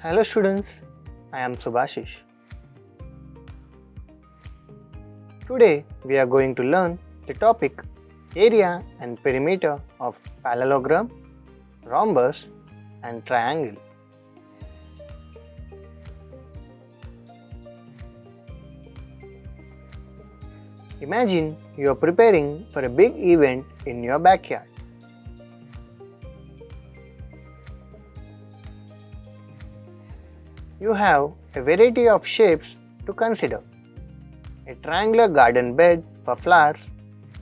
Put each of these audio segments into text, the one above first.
Hello students, I am Subhashish. Today we are going to learn the topic area and perimeter of parallelogram, rhombus and triangle. Imagine you are preparing for a big event in your backyard. You have a variety of shapes to consider. A triangular garden bed for flowers,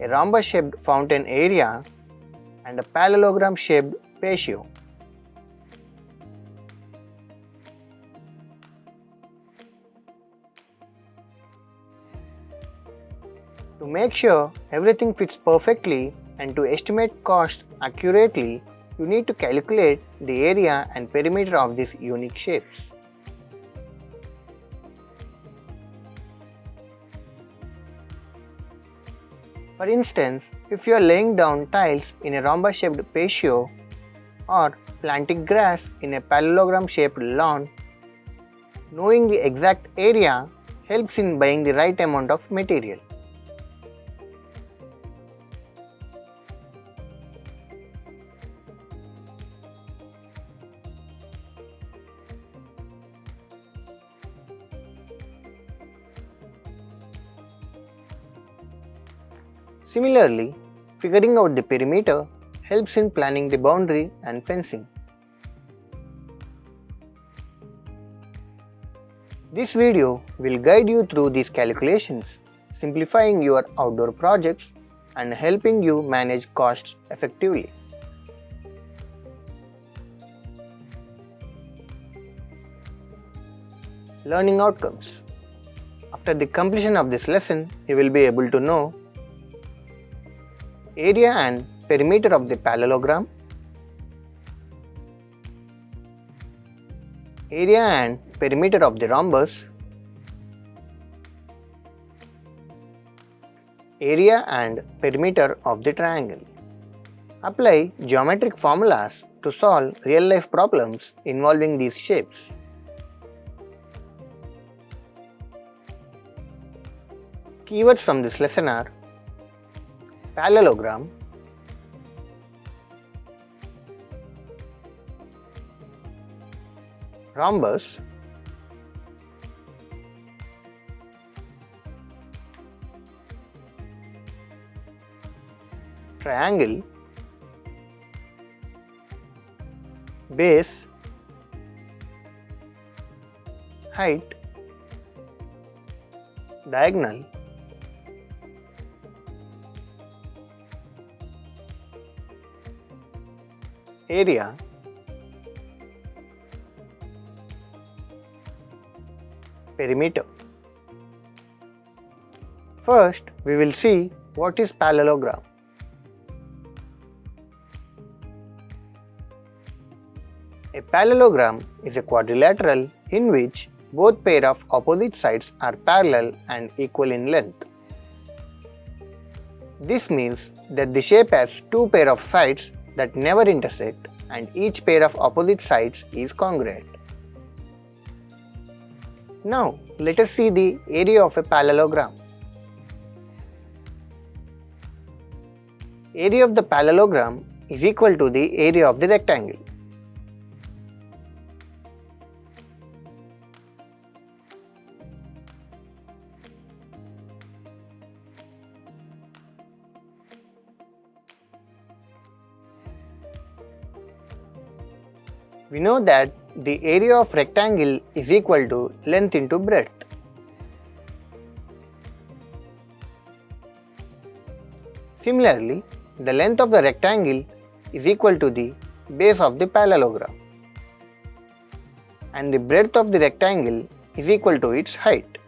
a rhombus-shaped fountain area, and a parallelogram-shaped patio. To make sure everything fits perfectly and to estimate cost accurately, you need to calculate the area and perimeter of these unique shapes. For instance, if you are laying down tiles in a rhombus-shaped patio or planting grass in a parallelogram-shaped lawn, knowing the exact area helps in buying the right amount of material. Similarly, figuring out the perimeter helps in planning the boundary and fencing. This video will guide you through these calculations, simplifying your outdoor projects and helping you manage costs effectively. Learning outcomes. After the completion of this lesson, you will be able to know area and perimeter of the parallelogram, area and perimeter of the rhombus, area and perimeter of the triangle. Apply geometric formulas to solve real-life problems involving these shapes. Keywords from this lesson are parallelogram, rhombus, triangle, base, height, diagonal, area, perimeter. First, we will see what is parallelogram. A parallelogram is a quadrilateral in which both pair of opposite sides are parallel and equal in length. This means that the shape has two pair of sides that never intersect and each pair of opposite sides is congruent. Now, let us see the area of a parallelogram. Area of the parallelogram is equal to the area of the rectangle. We know that the area of rectangle is equal to length into breadth. Similarly, the length of the rectangle is equal to the base of the parallelogram, and the breadth of the rectangle is equal to its height.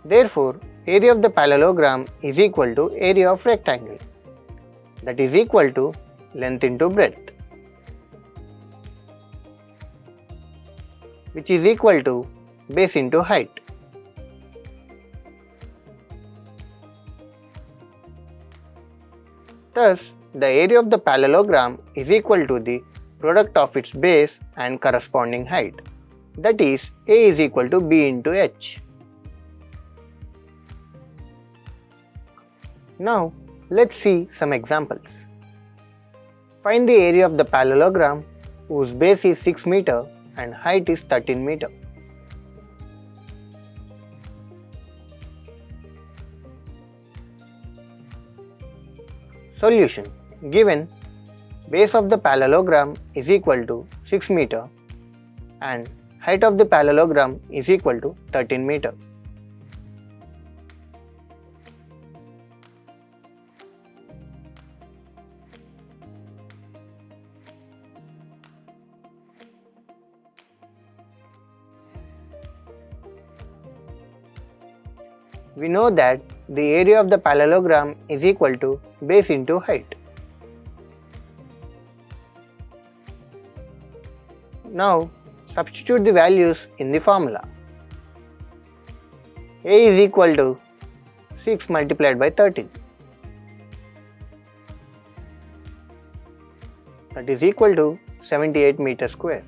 Therefore, area of the parallelogram is equal to area of rectangle, that is equal to length into breadth, which is equal to base into height. Thus, the area of the parallelogram is equal to the product of its base and corresponding height. That is, A is equal to B into H. Now, let's see some examples. Find the area of the parallelogram whose base is 6 meter and height is 13 meter. Solution. Given base of the parallelogram is equal to 6 meter and height of the parallelogram is equal to 13 meter. We know that the area of the parallelogram is equal to base into height. Now, substitute the values in the formula. A is equal to 6 multiplied by 13. That is equal to 78 meters square.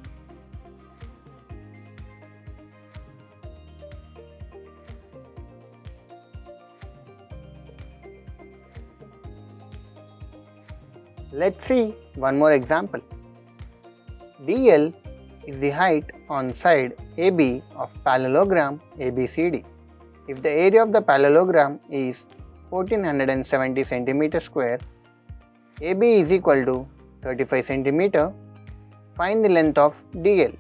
Let's see one more example. DL is the height on side AB of parallelogram ABCD. If the area of the parallelogram is 1470 cm square, AB is equal to 35 cm, find the length of DL.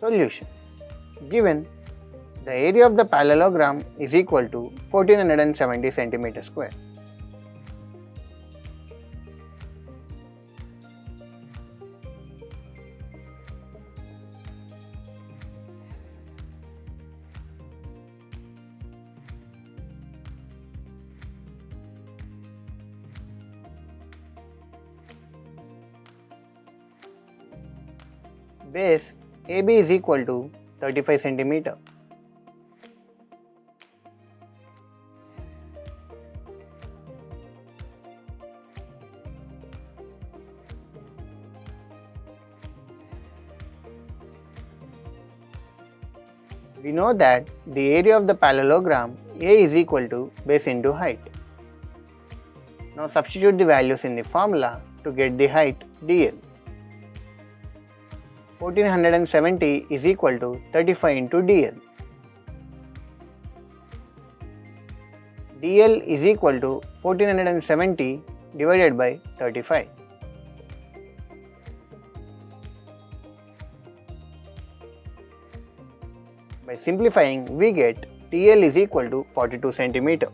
Solution. Given the area of the parallelogram is equal to 1470 cm square. Base AB is equal to 35 cm. We know that the area of the parallelogram A is equal to base into height. Now substitute the values in the formula to get the height DL. 1470 is equal to 35 into DL. DL is equal to 1470 divided by 35. By simplifying, we get TL is equal to 42 cm.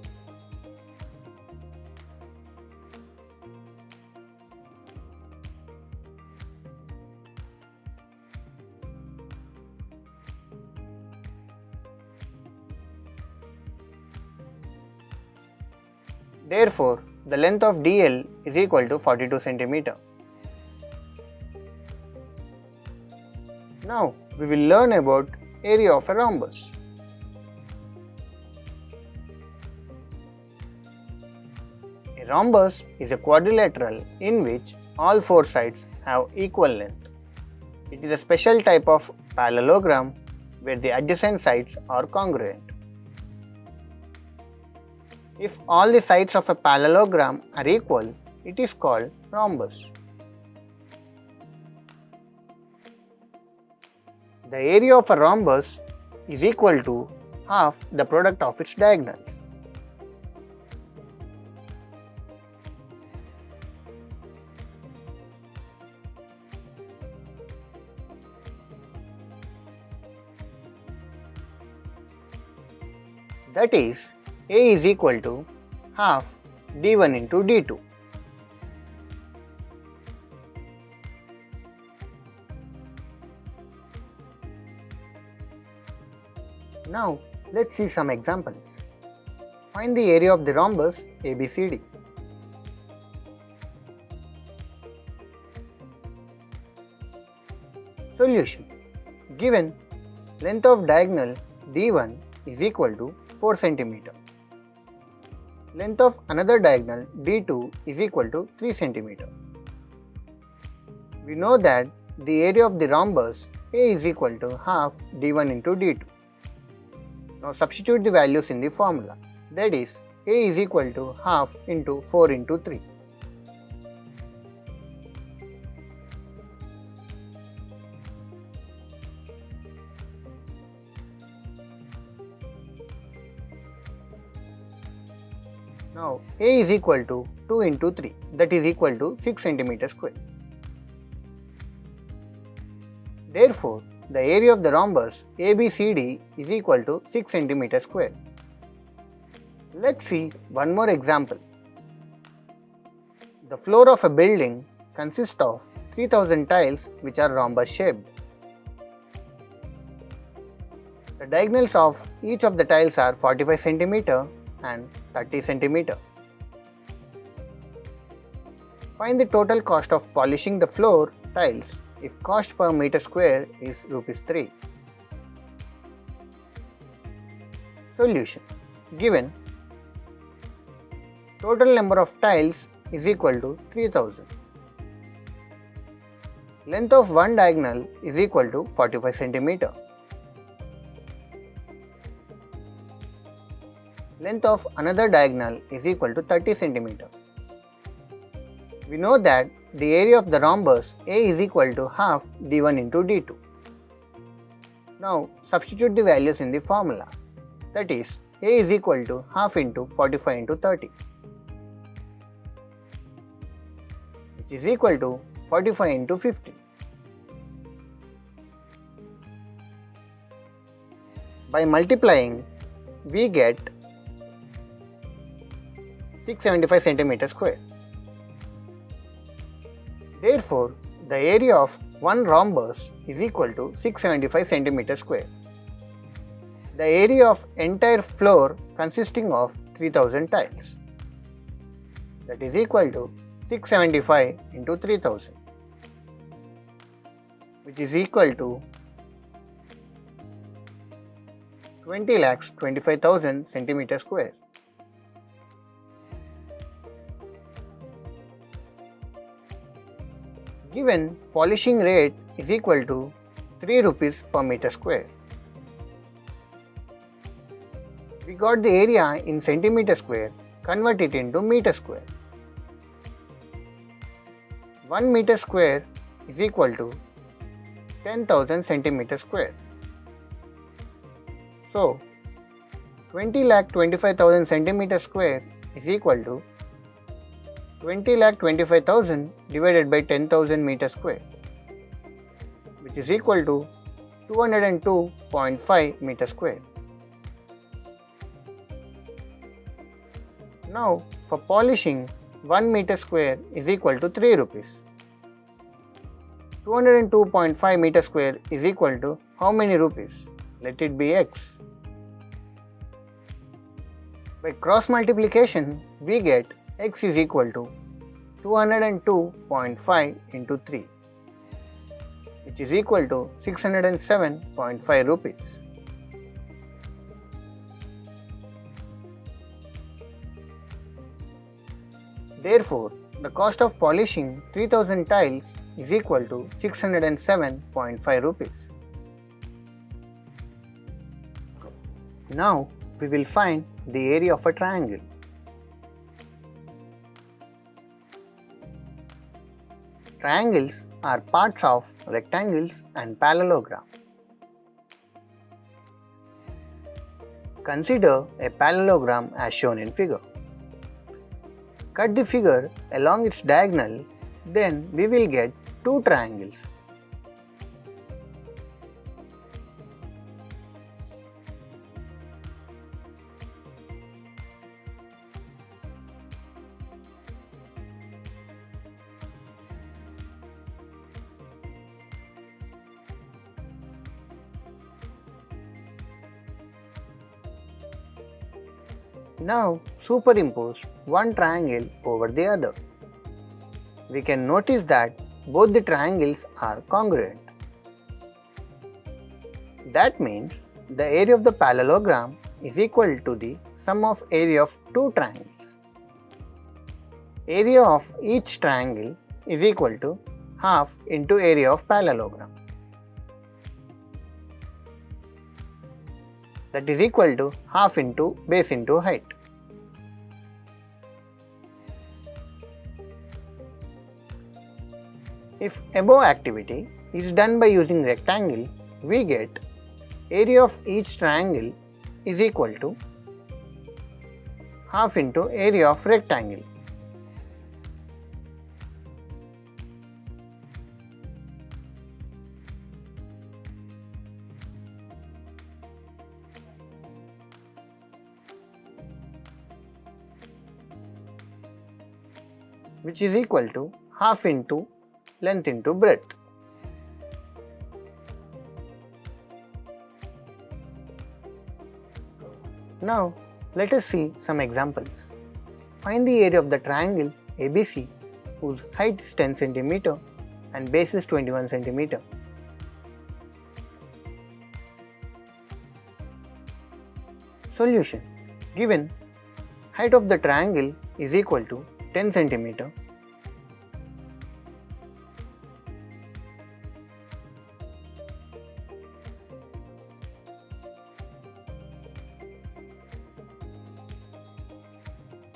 Therefore, the length of DL is equal to 42 cm. Now, we will learn about area of a rhombus. A rhombus is a quadrilateral in which all four sides have equal length. It is a special type of parallelogram where the adjacent sides are congruent. If all the sides of a parallelogram are equal, it is called rhombus. The area of a rhombus is equal to half the product of its diagonals. That is, A is equal to half d1 into d2. Now, let's see some examples. Find the area of the rhombus ABCD. Solution. Given length of diagonal d1 is equal to 4 cm. Length of another diagonal D2 is equal to 3 cm. We know that the area of the rhombus A is equal to half D1 into D2. Now substitute the values in the formula, that is A is equal to half into 4 into 3. Now A is equal to 2 into 3, that is equal to 6 cm square. Therefore, the area of the rhombus ABCD is equal to 6 cm square. Let's see one more example. The floor of a building consists of 3000 tiles which are rhombus shaped. The diagonals of each of the tiles are 45 cm and 30 cm. Find the total cost of polishing the floor tiles if cost per meter square is Rs 3. Solution. Given total number of tiles is equal to 3000. Length of one diagonal is equal to 45 cm. Length of another diagonal is equal to 30 cm. We know that the area of the rhombus A is equal to half D1 into D2. Now substitute the values in the formula, that is A is equal to half into 45 into 30, which is equal to 45 into 50. By multiplying, we get 675 cm square. Therefore, the area of one rhombus is equal to 675 cm square. The area of entire floor consisting of 3000 tiles, that is equal to 675 into 3000, which is equal to 20,25,000 cm square. Given polishing rate is equal to 3 rupees per meter square. We got the area in centimeter square, convert it into meter square. 1 meter square is equal to 10,000 centimeter square. So 20,25,000 centimeter square is equal to 20,25,000 divided by 10,000 meter square, which is equal to 202.5 meter square. Now for polishing, 1 meter square is equal to 3 rupees. 202.5 meter square is equal to how many rupees? Let it be x. By cross multiplication, we get x is equal to 202.5 into 3, which is equal to 607.5 rupees. Therefore, the cost of polishing 3000 tiles is equal to 607.5 rupees. Now, we will find the area of a triangle. Triangles are parts of rectangles and parallelogram. Consider a parallelogram as shown in figure. Cut the figure along its diagonal, then we will get two triangles. Now superimpose one triangle over the other. We can notice that both the triangles are congruent. That means the area of the parallelogram is equal to the sum of area of two triangles. Area of each triangle is equal to half into area of parallelogram. That is equal to half into base into height. If above activity is done by using rectangle, we get area of each triangle is equal to half into area of rectangle. Which is equal to half into length into breadth. Now, let us see some examples. Find the area of the triangle ABC whose height is 10 cm and base is 21 cm. Solution. Given height of the triangle is equal to 10 cm,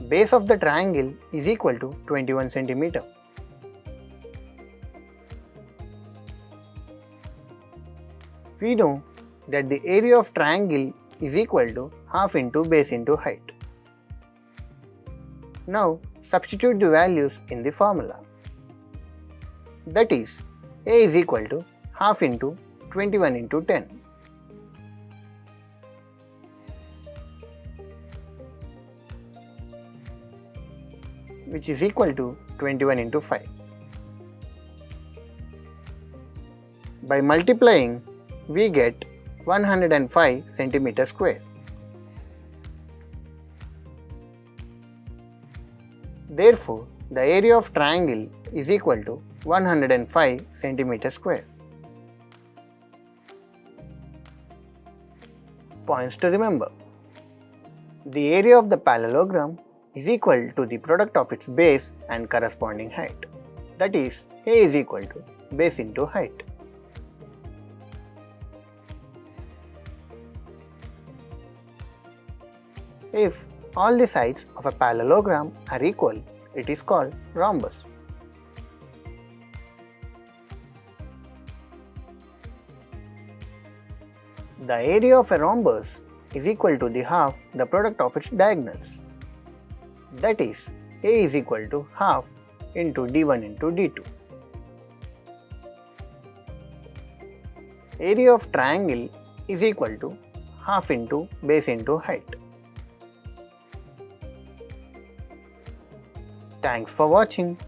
base of the triangle is equal to 21 cm. We know that the area of triangle is equal to half into base into height. Now substitute the values in the formula. That is, A is equal to half into 21 into 10. Which is equal to 21 into 5. By multiplying, we get 105 cm square. Therefore, the area of triangle is equal to 105 cm square. Points to remember. The area of the parallelogram is equal to the product of its base and corresponding height. That is, A is equal to base into height. If all the sides of a parallelogram are equal, it is called rhombus. The area of a rhombus is equal to the half the product of its diagonals. That is, A is equal to half into d1 into d2. Area of triangle is equal to half into base into height. Thanks for watching.